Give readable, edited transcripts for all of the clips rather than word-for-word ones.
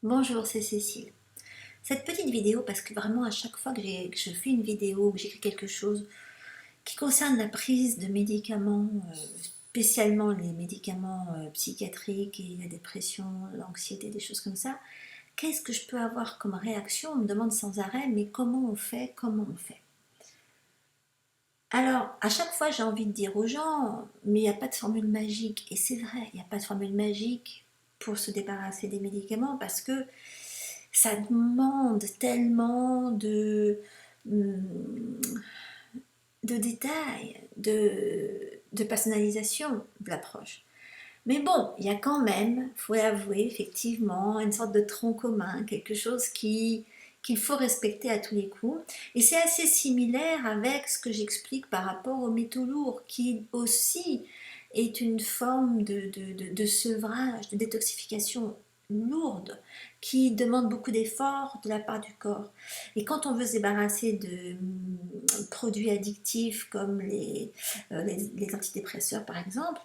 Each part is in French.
Bonjour, c'est Cécile. Cette petite vidéo, parce que vraiment à chaque fois que je fais une vidéo, que j'écris quelque chose qui concerne la prise de médicaments, spécialement les médicaments psychiatriques et la dépression, l'anxiété, des choses comme ça, qu'est-ce que je peux avoir comme réaction? On me demande sans arrêt, mais comment on fait? Comment on fait? Alors, à chaque fois, j'ai envie de dire aux gens, mais il n'y a pas de formule magique. Et c'est vrai, il n'y a pas de formule magique pour se débarrasser des médicaments parce que ça demande tellement de détails, de personnalisation de l'approche. Mais bon, il y a quand même, il faut l'avouer, effectivement, une sorte de tronc commun, quelque chose qu'il faut respecter à tous les coups. Et c'est assez similaire avec ce que j'explique par rapport aux métaux lourds, qui aussi est une forme de sevrage, de détoxification lourde, qui demande beaucoup d'efforts de la part du corps. Et quand on veut se débarrasser de produits addictifs comme les antidépresseurs par exemple,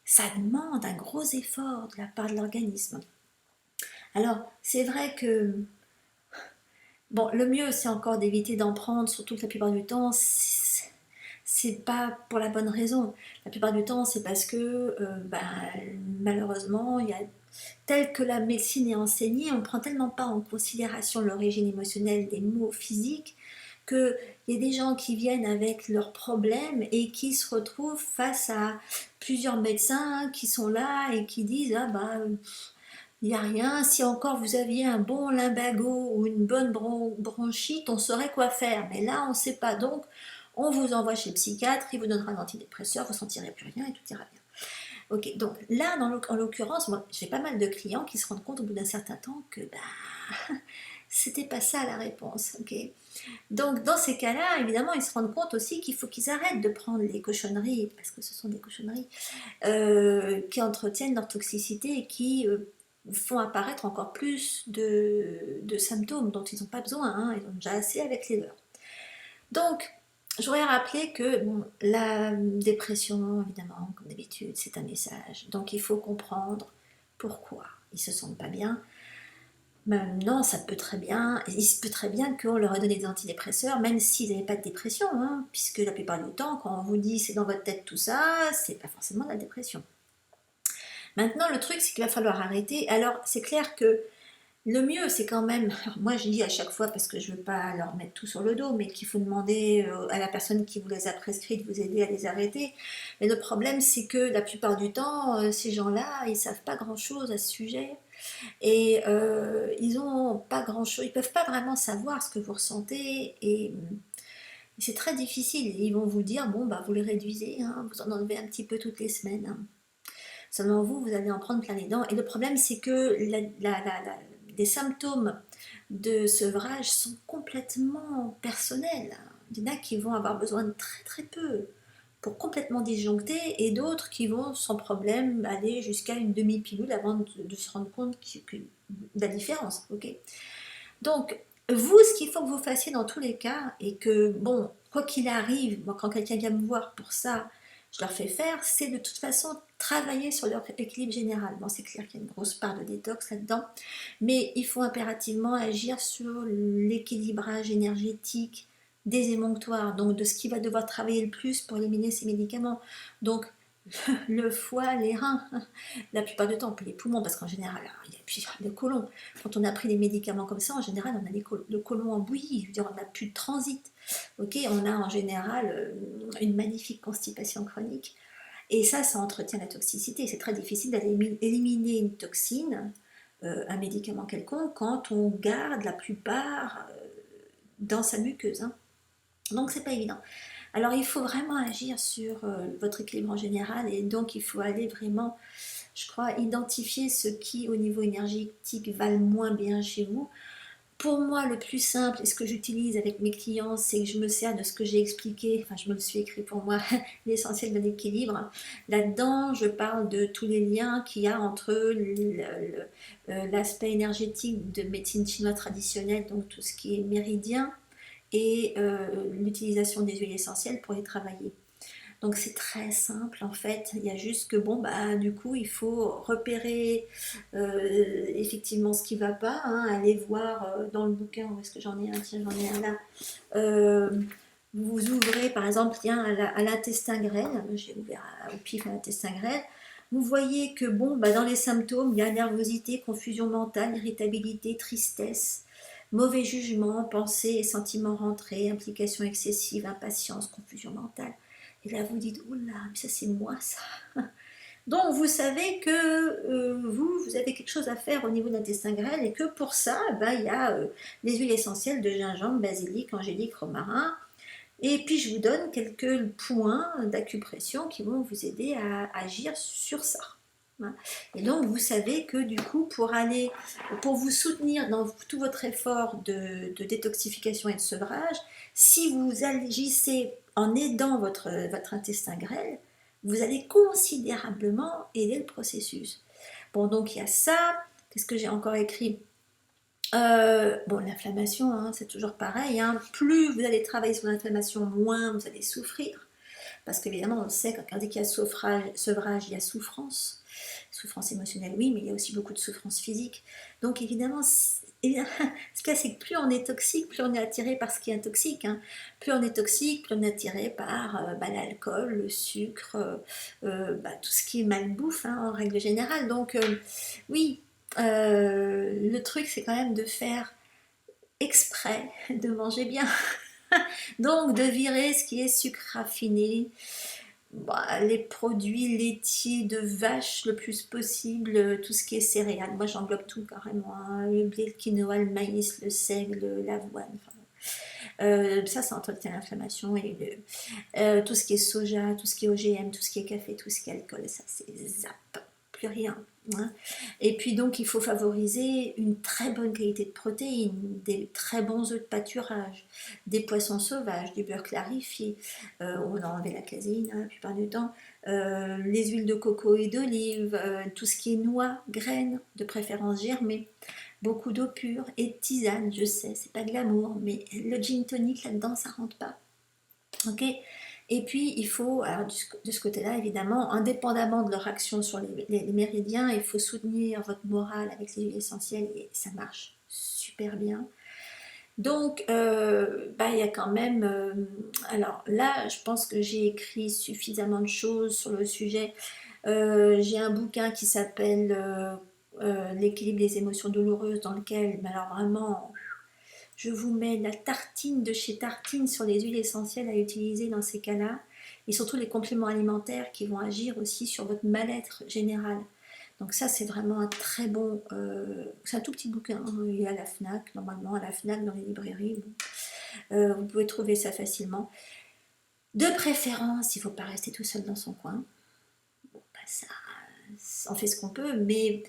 ça demande un gros effort de la part de l'organisme. Alors, c'est vrai que, bon, le mieux, c'est encore d'éviter d'en prendre, surtout que la plupart du temps, c'est pas pour la bonne raison. La plupart du temps, c'est parce que, malheureusement, il y a tel que la médecine est enseignée, on ne prend tellement pas en considération l'origine émotionnelle des maux physiques qu'il y a des gens qui viennent avec leurs problèmes et qui se retrouvent face à plusieurs médecins qui sont là et qui disent ah bah il n'y a rien, si encore vous aviez un bon lumbago ou une bonne bronchite, on saurait quoi faire. Mais là, on ne sait pas. Donc, on vous envoie chez le psychiatre, il vous donnera un antidépresseur, vous ne sentirez plus rien et tout ira bien. Ok, donc là, en l'occurrence, moi, j'ai pas mal de clients qui se rendent compte au bout d'un certain temps que bah, c'était pas ça la réponse. Ok, donc dans ces cas-là, évidemment, ils se rendent compte aussi qu'il faut qu'ils arrêtent de prendre les cochonneries, parce que ce sont des cochonneries, qui entretiennent leur toxicité et qui font apparaître encore plus de symptômes dont ils n'ont pas besoin, hein, ils ont déjà assez avec les leurs. Donc, je voudrais rappeler que bon, la dépression, évidemment, comme d'habitude, c'est un message. Donc, il faut comprendre pourquoi ils ne se sentent pas bien. Maintenant, ça peut très bien, il se peut très bien qu'on leur ait donné des antidépresseurs, même s'ils n'avaient pas de dépression, hein, puisque la plupart du temps, quand on vous dit c'est dans votre tête tout ça, c'est pas forcément de la dépression. Maintenant, le truc, c'est qu'il va falloir arrêter. Alors, c'est clair que le mieux, c'est quand même, alors moi je dis à chaque fois parce que je ne veux pas leur mettre tout sur le dos, mais qu'il faut demander à la personne qui vous les a prescrites de vous aider à les arrêter. Mais le problème, c'est que la plupart du temps, ces gens-là, ils ne savent pas grand-chose à ce sujet. Et ils ont pas grand-chose, ils peuvent pas vraiment savoir ce que vous ressentez. Et c'est très difficile. Ils vont vous dire, bon, bah, vous les réduisez, hein, vous en enlevez un petit peu toutes les semaines, hein. Seulement vous, vous allez en prendre plein les dents. Et le problème, c'est que les symptômes de sevrage sont complètement personnels. Il y en a qui vont avoir besoin de très très peu pour complètement disjoncter et d'autres qui vont sans problème aller jusqu'à une demi-pilule avant de se rendre compte de la différence. Okay, donc, vous, ce qu'il faut que vous fassiez dans tous les cas, et que, bon, quoi qu'il arrive, moi, quand quelqu'un vient me voir pour ça, je leur fais faire, c'est de toute façon travailler sur leur équilibre général. Bon, c'est clair qu'il y a une grosse part de détox là-dedans, mais il faut impérativement agir sur l'équilibrage énergétique des émonctoires, donc de ce qui va devoir travailler le plus pour éliminer ces médicaments. Donc, le foie, les reins, la plupart du temps, puis les poumons, parce qu'en général, il y a puis le côlon. Quand on a pris des médicaments comme ça, en général, on a le côlon en bouillie, je veux dire, on n'a plus de transit. Ok, on a en général une magnifique constipation chronique. Et ça entretient la toxicité. C'est très difficile d'aller éliminer une toxine, un médicament quelconque, quand on garde la plupart dans sa muqueuse, hein. Donc c'est pas évident. Alors il faut vraiment agir sur votre équilibre en général et donc il faut aller vraiment, je crois, identifier ce qui au niveau énergétique va le moins bien chez vous. Pour moi, le plus simple et ce que j'utilise avec mes clients, c'est que je me sers de ce que j'ai expliqué, enfin je me le suis écrit pour moi, l'essentiel de l'équilibre. Là-dedans, je parle de tous les liens qu'il y a entre l'aspect énergétique de médecine chinoise traditionnelle, donc tout ce qui est méridien, et l'utilisation des huiles essentielles pour les travailler. Donc c'est très simple en fait, il y a juste que bon bah du coup il faut repérer effectivement ce qui va pas, hein, aller voir dans le bouquin, où est-ce que j'en ai un, tiens j'en ai un là, euh, vous ouvrez par exemple tiens, à l'intestin grêle, j'ai ouvert au pif à l'intestin grêle, vous voyez que bon bah dans les symptômes il y a nervosité, confusion mentale, irritabilité, tristesse, mauvais jugement, pensée et sentiments rentrés, implication excessive, impatience, confusion mentale. Et là, vous dites, oula, mais ça c'est moi ça. Donc vous savez que vous avez quelque chose à faire au niveau de l'intestin grêle et que pour ça, ben, il y a les huiles essentielles de gingembre, basilic, angélique, romarin. Et puis je vous donne quelques points d'acupression qui vont vous aider à agir sur ça. Et donc vous savez que du coup pour vous soutenir dans tout votre effort de détoxification et de sevrage, si vous agissez en aidant votre intestin grêle, vous allez considérablement aider le processus. Bon, donc il y a ça. Qu'est-ce que j'ai encore écrit? Bon, l'inflammation, hein, c'est toujours pareil, hein. Plus vous allez travailler sur l'inflammation, moins vous allez souffrir. Parce qu'évidemment, on sait quand il y a sevrage, il y a souffrance. Souffrance émotionnelle, oui, mais il y a aussi beaucoup de souffrance physique. Donc évidemment, ce qu'il y a, c'est que plus on est toxique, plus on est attiré par ce qui est toxique. Hein. Plus on est toxique, plus on est attiré par l'alcool, le sucre, tout ce qui est malbouffe, hein, en règle générale. Donc oui, le truc, c'est quand même de faire exprès de manger bien. Donc de virer ce qui est sucre raffiné, les produits laitiers de vache le plus possible, tout ce qui est céréales. Moi j'englobe tout carrément, hein. Le blé, le quinoa, le maïs, le seigle, l'avoine. Ça entretient l'inflammation et tout ce qui est soja, tout ce qui est OGM, tout ce qui est café, tout ce qui est alcool, ça c'est zap, plus rien. Hein. Et puis donc il faut favoriser une très bonne qualité de protéines, des très bons œufs de pâturage, des poissons sauvages, du beurre clarifié, on a enlevé la caséine hein, la plupart du temps, les huiles de coco et d'olive, tout ce qui est noix, graines, de préférence germées, beaucoup d'eau pure et de tisane, je sais, c'est pas de l'amour, mais le gin tonic là-dedans ça rentre pas. Ok. Et puis il faut, alors de ce côté-là évidemment, indépendamment de leur action sur les méridiens, il faut soutenir votre morale avec les huiles essentielles et ça marche super bien. Donc il y a quand même, alors là je pense que j'ai écrit suffisamment de choses sur le sujet. J'ai un bouquin qui s'appelle L'équilibre des émotions douloureuses dans lequel, alors vraiment je vous mets la tartine de chez Tartine sur les huiles essentielles à utiliser dans ces cas-là, et surtout les compléments alimentaires qui vont agir aussi sur votre mal-être général. Donc ça, c'est vraiment un très bon... c'est un tout petit bouquin, hein, il est à la FNAC, normalement, à la FNAC, dans les librairies. Bon. Vous pouvez trouver ça facilement. De préférence, il ne faut pas rester tout seul dans son coin. Bon, ça, on fait ce qu'on peut, mais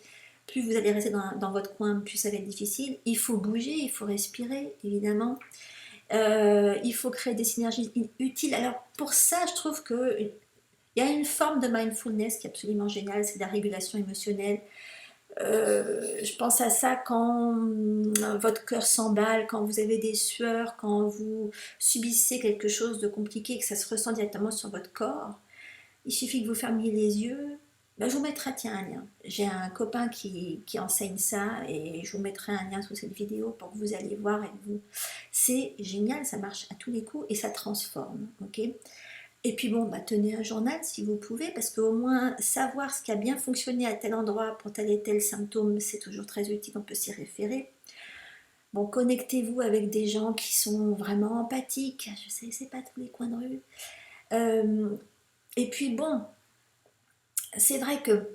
plus vous allez rester dans votre coin, plus ça va être difficile. Il faut bouger, il faut respirer, évidemment. Il faut créer des synergies utiles. Alors pour ça, je trouve qu'il y a une forme de mindfulness qui est absolument géniale, c'est la régulation émotionnelle. Je pense à ça quand votre cœur s'emballe, quand vous avez des sueurs, quand vous subissez quelque chose de compliqué et que ça se ressent directement sur votre corps. Il suffit que vous fermiez les yeux. Ben, je vous mettrai un lien. J'ai un copain qui enseigne ça et je vous mettrai un lien sous cette vidéo pour que vous alliez voir avec vous. C'est génial, ça marche à tous les coups et ça transforme. Okay, et puis bon, tenez un journal si vous pouvez, parce qu'au moins savoir ce qui a bien fonctionné à tel endroit pour tel et tel symptôme, c'est toujours très utile, on peut s'y référer. Bon, connectez-vous avec des gens qui sont vraiment empathiques. Je sais, c'est pas tous les coins de rue. Et puis bon, c'est vrai que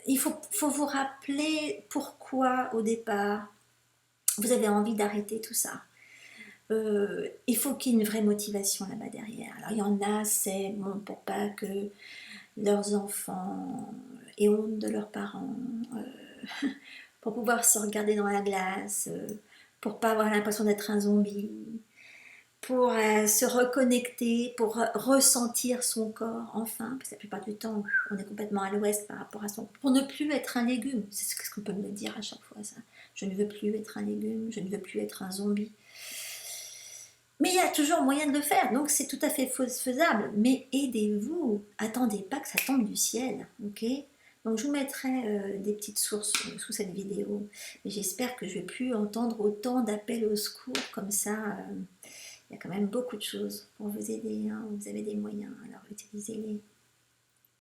il faut vous rappeler pourquoi au départ vous avez envie d'arrêter tout ça. Il faut qu'il y ait une vraie motivation là-bas derrière. Alors il y en a, c'est bon, pour pas que leurs enfants aient honte de leurs parents, pour pouvoir se regarder dans la glace, pour pas avoir l'impression d'être un zombie, pour se reconnecter, pour ressentir son corps, enfin, parce que la plupart du temps, on est complètement à l'ouest par rapport à son... Pour ne plus être un légume, c'est ce qu'on peut me dire à chaque fois, ça. Je ne veux plus être un légume, je ne veux plus être un zombie. Mais il y a toujours moyen de le faire, donc c'est tout à fait faisable. Mais aidez-vous, attendez pas que ça tombe du ciel, ok? Donc je vous mettrai des petites sources sous cette vidéo. Mais j'espère que je ne vais plus entendre autant d'appels au secours comme ça. Il y a quand même beaucoup de choses pour vous aider, hein. Vous avez des moyens, alors utilisez-les.